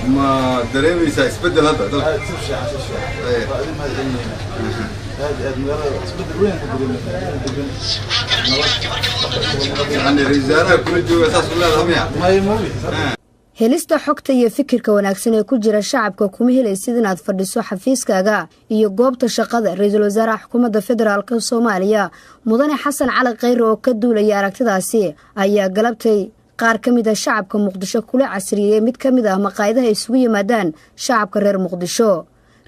ما دريمي سبدل هذا يعني رجالة كل جو أساس ولا هم helista xogta iyo fikirka wanaagsan ee ku jira shacabka kuma helaysid inaad fadhiso xafiiskaaga iyo goobta shaqada ra'iisul wasaaraha xukuumadda federaalka Soomaaliya mudane Xasan Cali Khayre oo ka duulaya aragtidaasi ayaa galabtay qaar kamid ah shacabka Muqdisho kula casriyay mid kamid ah maqaayadaha isugu yimaadaan shacabka reer Muqdisho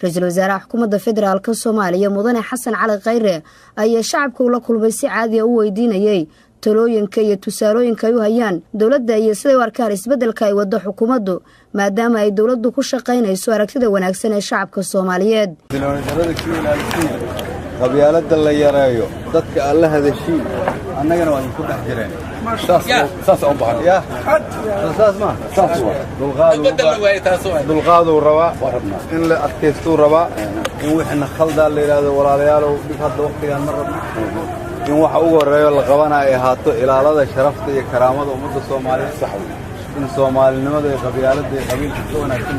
ra'iisul wasaaraha xukuumadda federaalka Soomaaliya mudane Xasan Cali Khayre ayaa shacabka ula kulmay si caadi ah u weydiinayay talooyinka iyo tusaalooyinka ay u hayaan dawladda iyo sida ay arkaan isbeddelka ay wado xukuumaddu maadaama ay dawladdu ku shaqaynayso aragtida wanaagsan ee shacabka Soomaaliyeed qabyaaladda la yareeyo dadka alla hadashii annagana waa ku dhex jireen saas oo baahan ya saas ma saas dulqaadu rabaa in la adkaysto rabaa in wixna khaldan la yiraahdo walaalayaalow dib hadda waqtigan ma rabno in waxa ugu horeeyo la qabanayo ay haato ilaalada sharafta iyo karaamada ummadda Soomaaliyeed sax in Soomaalinimada iyo qabyaaladda iyo qabiilka ka wanaagsan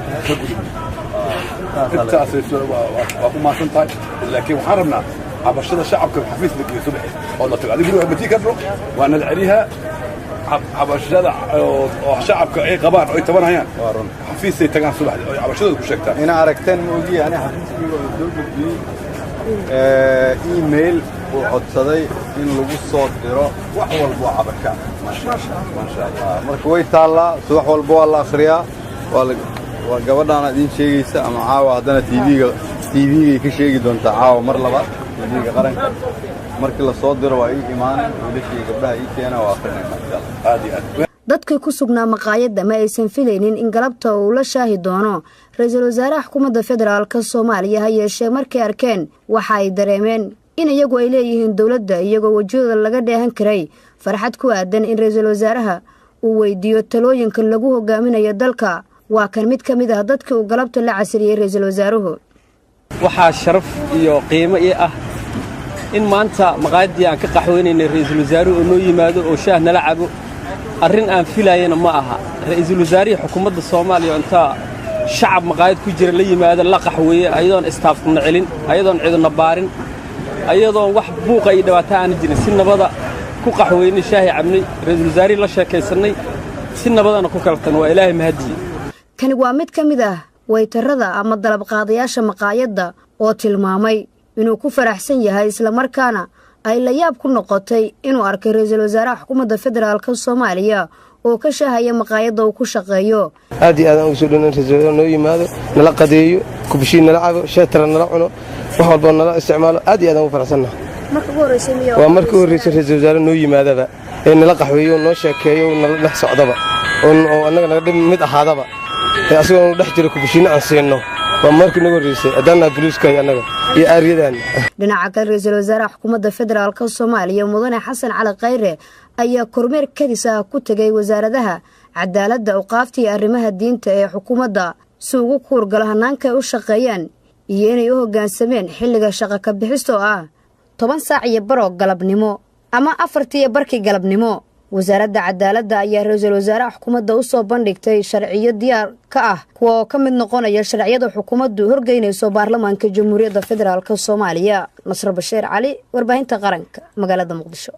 waa ku maasantahay laakiin waxaan rabnaa cabashada shacabka xafiis la geeyo subax oo la tago adigu ma tii kadro waana la celiha cabashada oo shacabka ay qabaan oo ay tabanayaan xafiis ay tagaan subax oo cabashada ku sheegtaan ina aragteen ma ogi yani xafiiskii oo soo gudbiyay email oo codsaday in lagu soo diro wax walba oo cabasha ma sha Allah marka way taala subax walba waa la akhriyaa waa gabadhan idin sheegaysa ama caawa hadana TV-ga ka sheegi doonta caawa mar labaad TV-ga qaranka markii la soo diro waa iimaan wiilashii gabdhaha ii keena waa akhrinayna dadkii ku sugnaa maqaayadda ma aysan filaynin in galabta uu la shaahi doono ra'iisul wasaaraha xukuumadda federaalka Soomaaliya ha yeeshee markay arkeen waxa ay dareemeen in iyagu ay leeyihiin dawladda iyagoo wajahooda laga dheehan karay farxad ku aadan in ra'iisul wasaaraha uu weydiiyo talooyinka lagu hogaaminayo dalka waa kan mid kamid ah dadkii uu galabta la casriyay ra'iisul wasaaruhu waxaa sharaf iyo qiimo ah in maanta maqaayadii aan ka qaxweynaynay ra'iisul wasaaruhu oo noo yimaado oo shaah nala cabo arrin aan filayna ma aha ra'iisul wasaaraha xukuumadda Soomaaliya inta shacab maqaayad ku jira la yimaado la qaxweeye ayadoon istaafkuna celin ayadoon cidna baarin ayadoon wax buuqa iyo dhibaato aan jirin si nabada ku qaxweynay shaahi cabnay ra'iisul wasaaraha la sheekaysanay si nabadana ku kaltan waa Ilaahay mahadiye kani waa mid kamid ah waytarada ama dalab qaadayaasha maqaayadda oo tilmaamay inuu ku faraxsan yahay isla markaana ay la yaab ku noqotay inuu arkay ra'iisul wasaaraha xukuumadda federaalka Soomaaliya oo ka shahaya maqaayadda uu ku shaqeeyo aad iyo aad aan u soo dhawnaan ra'iisul wasaaraha noo yimaado nala qadeeyo kubshiin nala cabo sheetar nala cuno wax walba nala isticmaalo aad iyo aad aan u faraxsanahay waa markii ugu horeysay ra'iisul wasaaraha noo yimaadaba ee nala qaxweeyo noo sheekeeyo nala dhex socdaba oo annaga naga dhib mid ahaadaba asagoo dhex jira kubshiin aan siino waa markii ugu horeysay adana buluuska annaga iyo aariyadan dhinaca kale ra'iisul wasaaraha xukuumadda federaalka Soomaaliya mudane Xasan Cali Khayre ayaa kormeer kadis ah ku tagay wasaaradaha cadaaladda awqaafta iyo arrimaha diinta ee xukuumadda si ugu kuurgala hanaanka ay u shaqeeyaan iyo inay u hoggaansameen xilliga shaqo ka bixisto 10 saac iyo baro galabnimo ama 4 barkii galabnimo wasaaradda cadaaladda ayaa ra'iisul wasaaraha xukuumadda u soo bandhigtay sharciyo diyaar ka ah kuwa ka mid noqonaya sharciyada xukuumaddu horgeynayso baarlamaanka Jamhuuriyadda Federaalka Soomaaliya Nasr Bashiir Cali warbaahinta qaranka magaalada Muqdisho